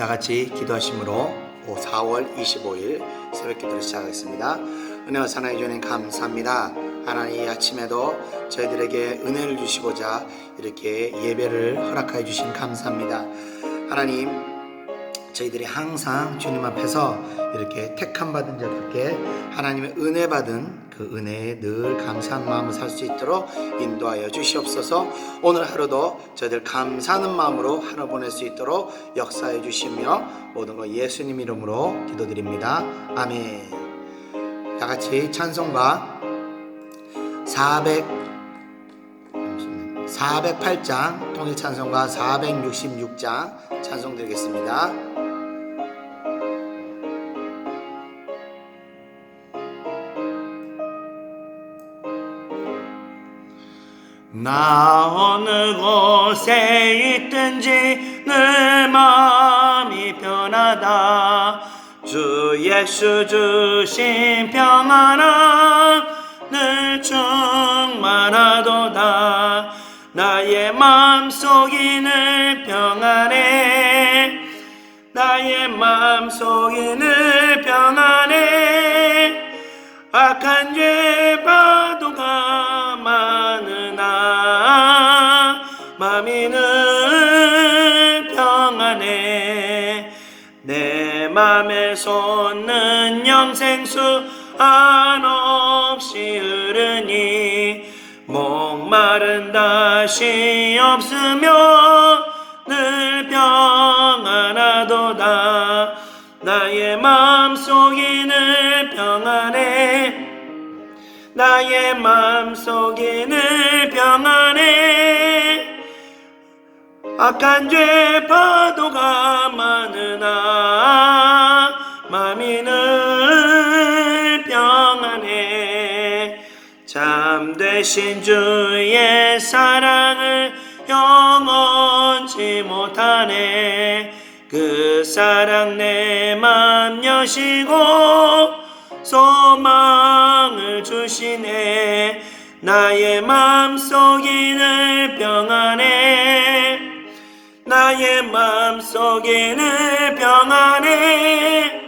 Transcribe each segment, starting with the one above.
다 같이 기도하심으로 4월 25일 새벽 기도를 시작하겠습니다. 은혜와 사랑해 주님 감사합니다. 하나님, 이 아침에도 저희들에게 은혜를 주시고자 이렇게 예배를 허락하여 주신 감사합니다. 하나님, 저희들이 항상 주님 앞에서 이렇게 택함 받은 자들께 하나님의 은혜 받은 그 은혜에 늘 감사한 마음을 살 수 있도록 인도하여 주시옵소서. 오늘 하루도 저희들 감사하는 마음으로 하루 보낼 수 있도록 역사해 주시며 모든 것 예수님 이름으로 기도드립니다. 아멘. 다 같이 찬송가 408장 통일 찬송가 466장 찬송 드리겠습니다. 나 어느 곳에 있든지 늘 마음이 편하다. 주 예수 주신 평안함 늘 충만하도다. 나의 마음속이 늘 평안해. 나의 마음속이 늘 평안해. 악한 죄 파도가 많으나 마음이 늘 평안해. 내 맘에 솟는 영생수 한없이 흐르니 목마른 다시 없으며 늘 평안하도다. 나의 마음속이 늘 평안해. 나의 마음속이 늘 평안해. 악한 죄 파도가 많으나 마음이 늘 평안해. 참되신 주의 사랑을 영원치 못하네. 그 사랑 내 맘 여시고 소망을 주시네. 나의 맘속이 늘 평안해. 나의 맘속이 늘 평안해.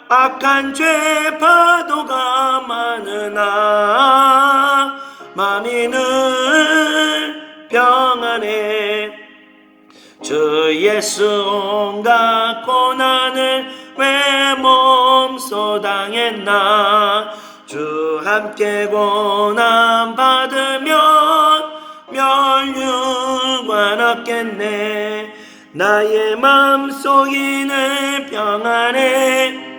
악한 죄 파도가 많으나 마음이 늘 평안해. 주 예수 온갖 고난을 왜 몸소 당했나. 주 함께 고난 받으면 멸류관 없겠네. 나의 마음속이 늘 평안해.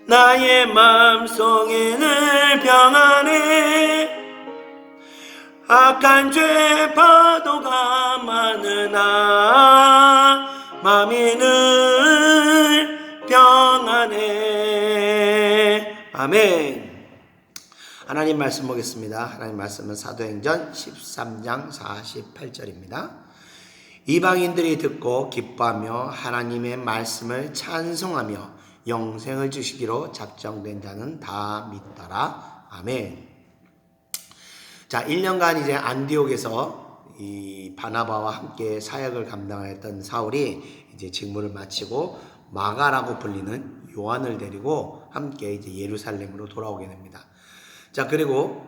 나의 마음속이 늘 평안해. 악한 죄 파도가 많으나 마음이 늘 평안해. 아멘. 하나님 말씀 보겠습니다. 하나님 말씀은 사도행전 13장 48절입니다. 이방인들이 듣고 기뻐하며 하나님의 말씀을 찬송하며 영생을 주시기로 작정된 자는 다 믿더라. 아멘. 자, 1년간 이제 안디옥에서 이 바나바와 함께 사역을 감당했던 사울이 이제 직무를 마치고 마가라고 불리는 요한을 데리고 함께 이제 예루살렘으로 돌아오게 됩니다. 자, 그리고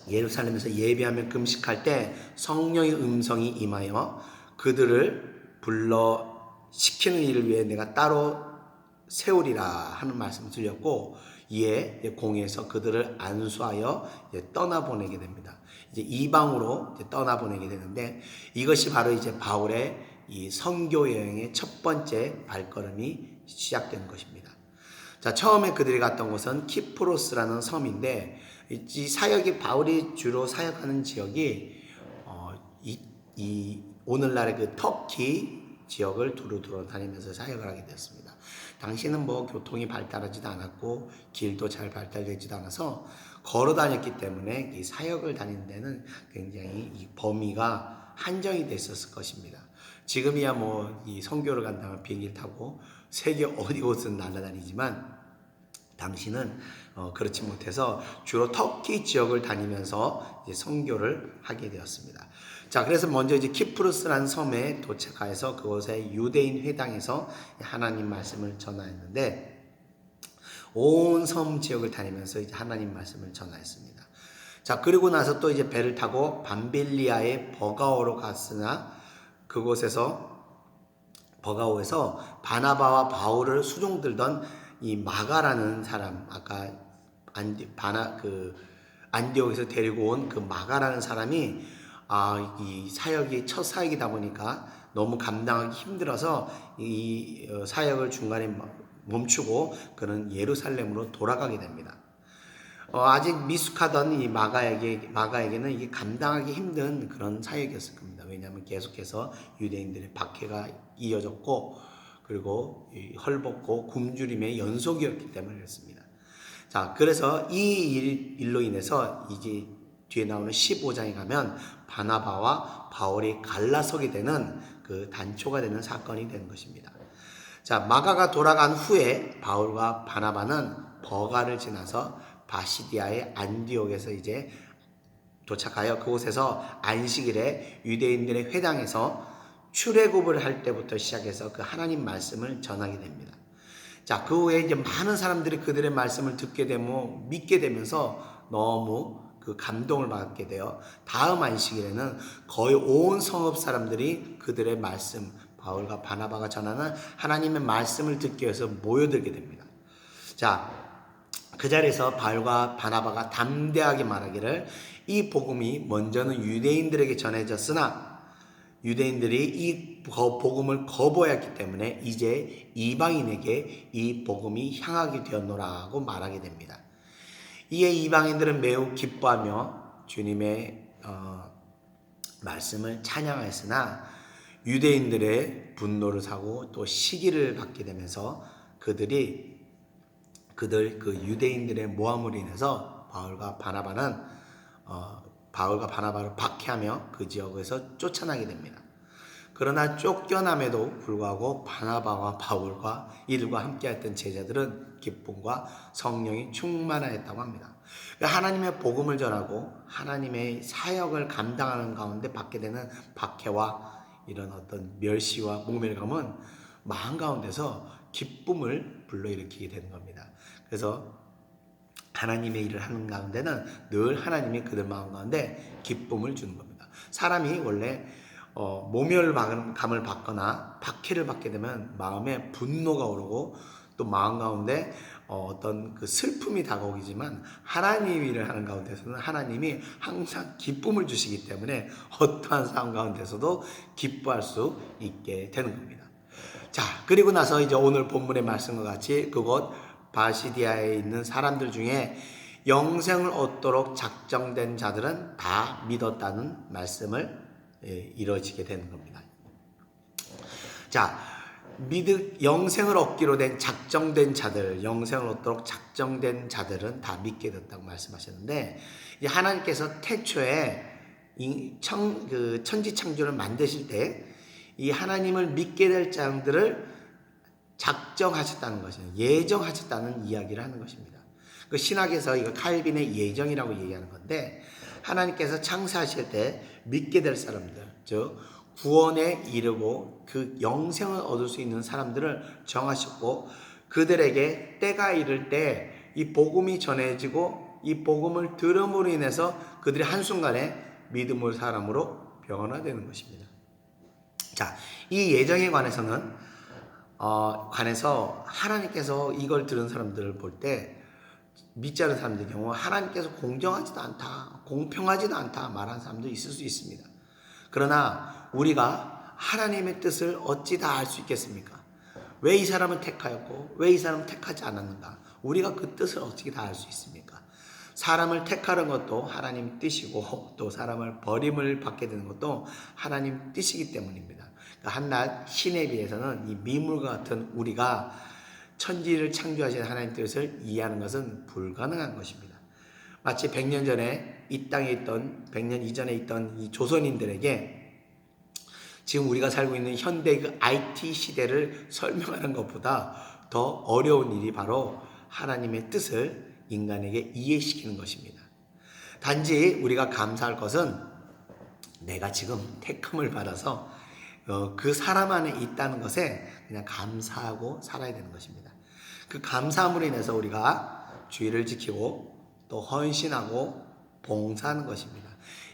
예루살렘에서 예배하며 금식할 때 성령의 음성이 임하여 그들을 불러 시키는 일을 위해 내가 따로 세우리라 하는 말씀을 드렸고, 이에 공회에서 그들을 안수하여 떠나보내게 됩니다. 이제 이방으로 떠나보내게 되는데, 이것이 바로 이제 바울의 이 선교 여행의 첫 번째 발걸음이 시작된 것입니다. 자, 처음에 그들이 갔던 곳은 키프로스라는 섬인데, 이 사역이 바울이 주로 사역하는 지역이 오늘날의 그 터키 지역을 두루두루 다니면서 사역을 하게 되었습니다. 당시는 뭐 교통이 발달하지도 않았고 길도 잘 발달되지도 않아서 걸어 다녔기 때문에 이 사역을 다니는 데는 굉장히 이 범위가 한정이 됐었을 것입니다. 지금이야 뭐 이 선교를 간다면 비행기를 타고 세계 어디 곳은 날아다니지만 당시는 그렇지 못해서 주로 터키 지역을 다니면서 이제 선교를 하게 되었습니다. 자, 그래서 먼저 이제 키프로스라는 섬에 도착해서 그곳에 유대인 회당에서 하나님 말씀을 전하였는데, 온 섬 지역을 다니면서 이제 하나님 말씀을 전하였습니다. 자, 그리고 나서 또 이제 배를 타고 밤빌리아의 버가오로 갔으나 그곳에서 버가오에서 바나바와 바울을 수종들던 이 마가라는 사람, 아까 안디옥에서 데리고 온 그 마가라는 사람이 이 사역이 첫 사역이다 보니까 너무 감당하기 힘들어서 이 사역을 중간에 멈추고 그는 예루살렘으로 돌아가게 됩니다. 아직 미숙하던 이 마가에게는 이게 감당하기 힘든 그런 사역이었을 겁니다. 왜냐하면 계속해서 유대인들의 박해가 이어졌고, 그리고 헐벗고 굶주림의 연속이었기 때문에 그렇습니다. 자, 그래서 이 일로 인해서 이제 뒤에 나오는 15장에 가면 바나바와 바울이 갈라서게 되는 그 단초가 되는 사건이 되는 것입니다. 자, 마가가 돌아간 후에 바울과 바나바는 버가를 지나서 바시디아의 안디옥에서 이제 도착하여 그곳에서 안식일에 유대인들의 회당에서 출애굽을 할 때부터 시작해서 그 하나님 말씀을 전하게 됩니다. 자, 그 후에 이제 많은 사람들이 그들의 말씀을 듣게 되고 믿게 되면서 너무 그 감동을 받게 되어 다음 안식일에는 거의 온 성읍 사람들이 그들의 말씀, 바울과 바나바가 전하는 하나님의 말씀을 듣기 위해서 모여들게 됩니다. 자, 그 자리에서 바울과 바나바가 담대하게 말하기를, 이 복음이 먼저는 유대인들에게 전해졌으나 유대인들이 이 복음을 거부하였기 때문에 이제 이방인에게 이 복음이 향하게 되었노라고 말하게 됩니다. 이에 이방인들은 매우 기뻐하며 주님의 말씀을 찬양하였으나 유대인들의 분노를 사고 또 시기를 받게 되면서 그 유대인들의 모함으로 인해서 바울과 바나바를 박해하며 그 지역에서 쫓아나게 됩니다. 그러나 쫓겨남에도 불구하고 바나바와 바울과 이들과 함께했던 제자들은 기쁨과 성령이 충만하였다고 합니다. 하나님의 복음을 전하고 하나님의 사역을 감당하는 가운데 받게 되는 박해와 이런 어떤 멸시와 모멸감은 마음 가운데서 기쁨을 불러일으키게 되는 겁니다. 그래서 하나님의 일을 하는 가운데는 늘 하나님이 그들 마음 가운데 기쁨을 주는 겁니다. 사람이 원래 모멸감을 받거나 박해를 받게 되면 마음에 분노가 오르고 또 마음 가운데 어떤 그 슬픔이 다가오지만 하나님 일을 하는 가운데서는 하나님이 항상 기쁨을 주시기 때문에 어떠한 상황 가운데서도 기뻐할 수 있게 되는 겁니다. 자, 그리고 나서 이제 오늘 본문의 말씀과 같이 그곳 바시디아에 있는 사람들 중에 영생을 얻도록 작정된 자들은 다 믿었다는 말씀을 이루어지게 되는 겁니다. 자, 영생을 얻기로 된 작정된 자들, 영생을 얻도록 작정된 자들은 다 믿게 됐다고 말씀하셨는데, 이제 하나님께서 태초에 천지 창조를 만드실 때 이 하나님을 믿게 될 자들을 작정하셨다는 것이에요. 예정하셨다는 이야기를 하는 것입니다. 그 신학에서 이거 칼빈의 예정이라고 얘기하는 건데, 하나님께서 창세하실 때 믿게 될 사람들, 즉 구원에 이르고 그 영생을 얻을 수 있는 사람들을 정하셨고, 그들에게 때가 이를 때 이 복음이 전해지고 이 복음을 들음으로 인해서 그들이 한순간에 믿음의 사람으로 변화되는 것입니다. 자, 이 예정에 관해서 하나님께서 이걸 들은 사람들을 볼 때 믿지 않은 사람들의 경우 하나님께서 공정하지도 않다, 공평하지도 않다 말하는 사람도 있을 수 있습니다. 그러나 우리가 하나님의 뜻을 어찌 다 알 수 있겠습니까? 왜 이 사람을 택하였고 왜 이 사람을 택하지 않았는가? 우리가 그 뜻을 어떻게 다 알 수 있습니까? 사람을 택하는 것도 하나님 뜻이고 또 사람을 버림을 받게 되는 것도 하나님 뜻이기 때문입니다. 그러니까 한낱 신에 비해서는 이 미물과 같은 우리가 천지를 창조하신 하나님 뜻을 이해하는 것은 불가능한 것입니다. 마치 100년 전에 이 땅에 있던 100년 이전에 있던 이 조선인들에게 지금 우리가 살고 있는 현대 그 IT 시대를 설명하는 것보다 더 어려운 일이 바로 하나님의 뜻을 인간에게 이해시키는 것입니다. 단지 우리가 감사할 것은 내가 지금 택함을 받아서 그 사람 안에 있다는 것에 그냥 감사하고 살아야 되는 것입니다. 그 감사함으로 인해서 우리가 주의를 지키고 또 헌신하고 봉사하는 것입니다.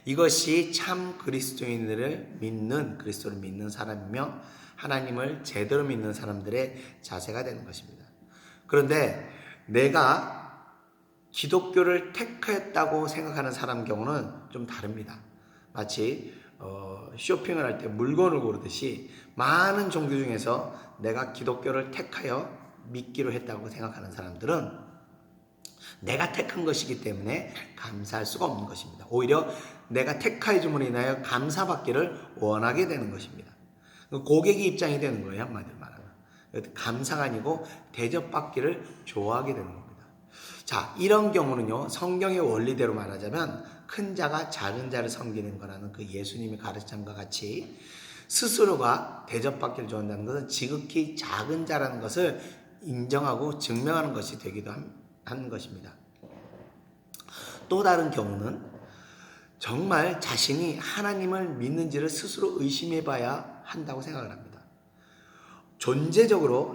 이것이 참 그리스도인들을 믿는, 그리스도를 믿는 사람이며 하나님을 제대로 믿는 사람들의 자세가 되는 것입니다. 그런데 내가 기독교를 택했다고 생각하는 사람 경우는 좀 다릅니다. 마치 쇼핑을 할 때 물건을 고르듯이 많은 종교 중에서 내가 기독교를 택하여 믿기로 했다고 생각하는 사람들은 내가 택한 것이기 때문에 감사할 수가 없는 것입니다. 오히려 내가 택하여 줌으로 인하여 감사받기를 원하게 되는 것입니다. 고객의 입장이 되는 거예요, 한마디로 말하면. 감사가 아니고 대접받기를 좋아하게 되는 겁니다. 자, 이런 경우는요, 성경의 원리대로 말하자면 큰 자가 작은 자를 섬기는 거라는 그 예수님의 가르침과 같이 스스로가 대접받기를 좋아한다는 것은 지극히 작은 자라는 것을 인정하고 증명하는 것이 되기도 하는 것입니다. 또 다른 경우는 정말 자신이 하나님을 믿는지를 스스로 의심해 봐야 한다고 생각을 합니다.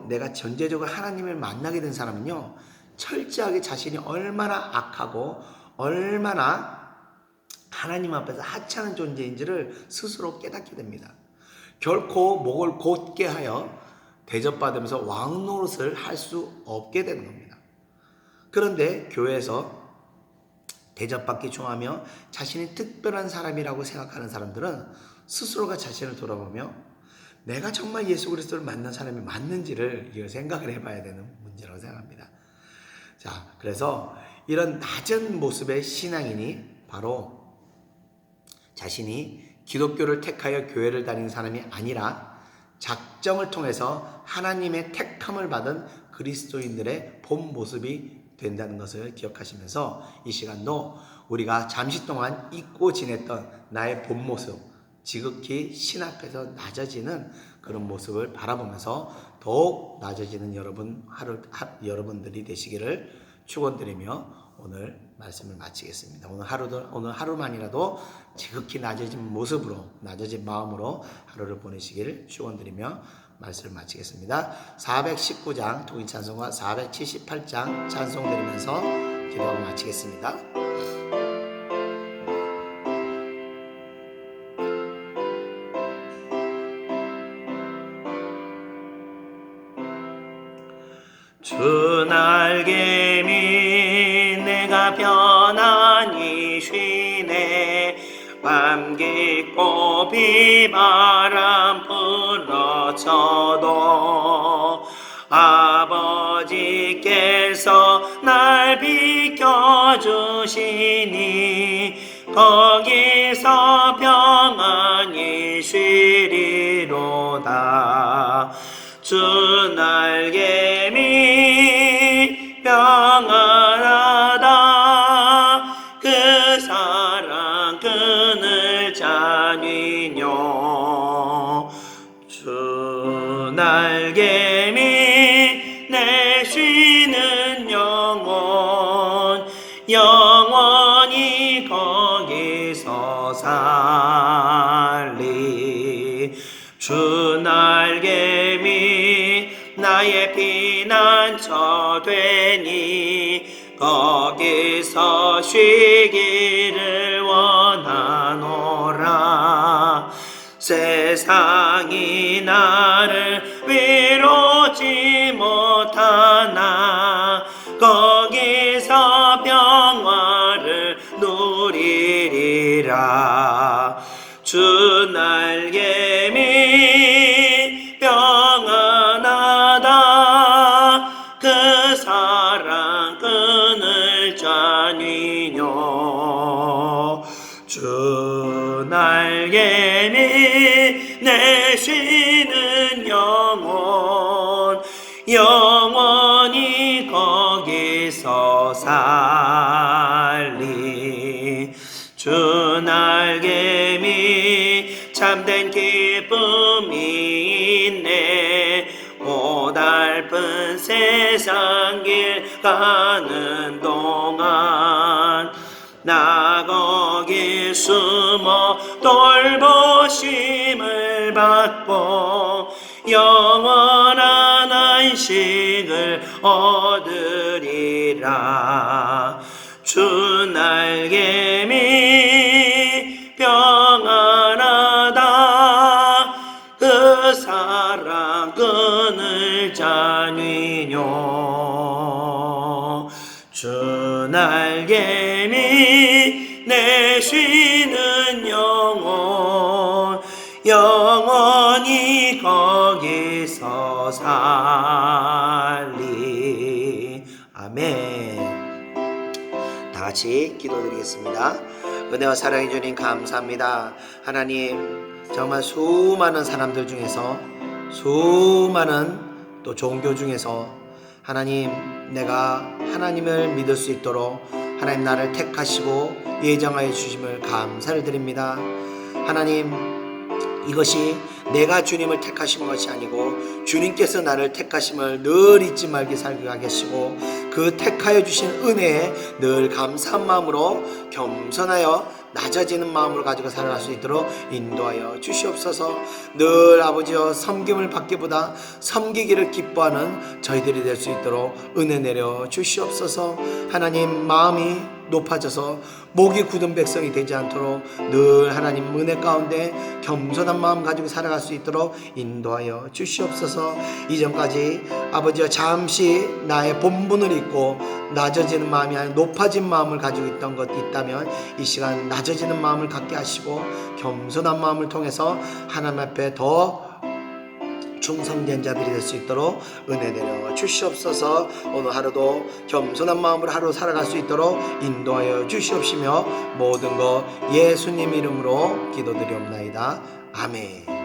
내가 전제적으로 하나님을 만나게 된 사람은요, 철저하게 자신이 얼마나 악하고 얼마나 하나님 앞에서 하찮은 존재인지를 스스로 깨닫게 됩니다. 결코 목을 곧게 하여 대접받으면서 왕 노릇을 할 수 없게 되는 겁니다. 그런데 교회에서 대접받기 좋아하며 자신이 특별한 사람이라고 생각하는 사람들은 스스로가 자신을 돌아보며 내가 정말 예수 그리스도를 만난 사람이 맞는지를 생각을 해봐야 되는 문제라고 생각합니다. 자, 그래서 이런 낮은 모습의 신앙인이 바로 자신이 기독교를 택하여 교회를 다니는 사람이 아니라 작정을 통해서 하나님의 택함을 받은 그리스도인들의 본 모습이 된다는 것을 기억하시면서 이 시간도 우리가 잠시 동안 잊고 지냈던 나의 본 모습, 지극히 신 앞에서 낮아지는 그런 모습을 바라보면서 더욱 낮아지는 여러분들이 되시기를 축원드리며 오늘 말씀을 마치겠습니다. 오늘 하루만이라도 지극히 낮아진 모습으로, 낮아진 마음으로 하루를 보내시기를 축원드리며 말씀을 마치겠습니다. 419장 통일 찬송과 478장 찬송 드리면서 기도하고 마치겠습니다. 주 날개미 내가 편안히 쉬네. 밤 깊고 비바람 불어쳐도 아버지께서 날 비켜주시니 거기서 평안히 쉬리로다. 주 날개미 평안하다. 그 사랑 그늘 잔이뇨. 주 날개미 내 쉬는 영원히 거기서 살리. 주 날개미 나의 피난처 되니 거기서 쉬기를 원하노라. 세상이 나를 위로치 못하나 거기서 평화를 누리리라. 주 날개미 평안하다. 그 사랑 그늘 잔이뇨. 주 날개미 내 쉬는 영원히 거기서 살리. 주 날개미 참된 기쁨이 있네. 고달픈 세상 길 가는 동안 나 거기 숨어 돌보심을 받고 영원한 안식을 얻으리라. 주 날개미 평안하다. 그 사랑 끊을 자니뇨. 주 날개미 내 쉬는 영혼 영원히 거기서 살리. 아멘. 다 같이 기도드리겠습니다. 은혜와 사랑해 주님 감사합니다. 하나님, 정말 수많은 사람들 중에서, 수많은 또 종교 중에서 하나님, 내가 하나님을 믿을 수 있도록 하나님 나를 택하시고 예정하여 주심을 감사를 드립니다. 하나님, 이것이 내가 주님을 택하신 것이 아니고 주님께서 나를 택하심을 늘 잊지 말게 살게 하시고 그 택하여 주신 은혜에 늘 감사한 마음으로 겸손하여 낮아지는 마음으로 가지고 살아갈 수 있도록 인도하여 주시옵소서. 늘 아버지여 섬김을 받기보다 섬기기를 기뻐하는 저희들이 될 수 있도록 은혜 내려 주시옵소서. 하나님, 마음이 높아져서 목이 굳은 백성이 되지 않도록 늘 하나님 은혜 가운데 겸손한 마음 가지고 살아갈 수 있도록 인도하여 주시옵소서. 이전까지 아버지여 잠시 나의 본분을 잊고 낮아지는 마음이 아니라 높아진 마음을 가지고 있던 것 있다면 이 시간 낮아지는 마음을 갖게 하시고 겸손한 마음을 통해서 하나님 앞에 더 충성된 자들이 될 수 있도록 은혜 내려 주시옵소서. 오늘 하루도 겸손한 마음으로 하루 살아갈 수 있도록 인도하여 주시옵시며 모든 것 예수님 이름으로 기도드리옵나이다. 아멘.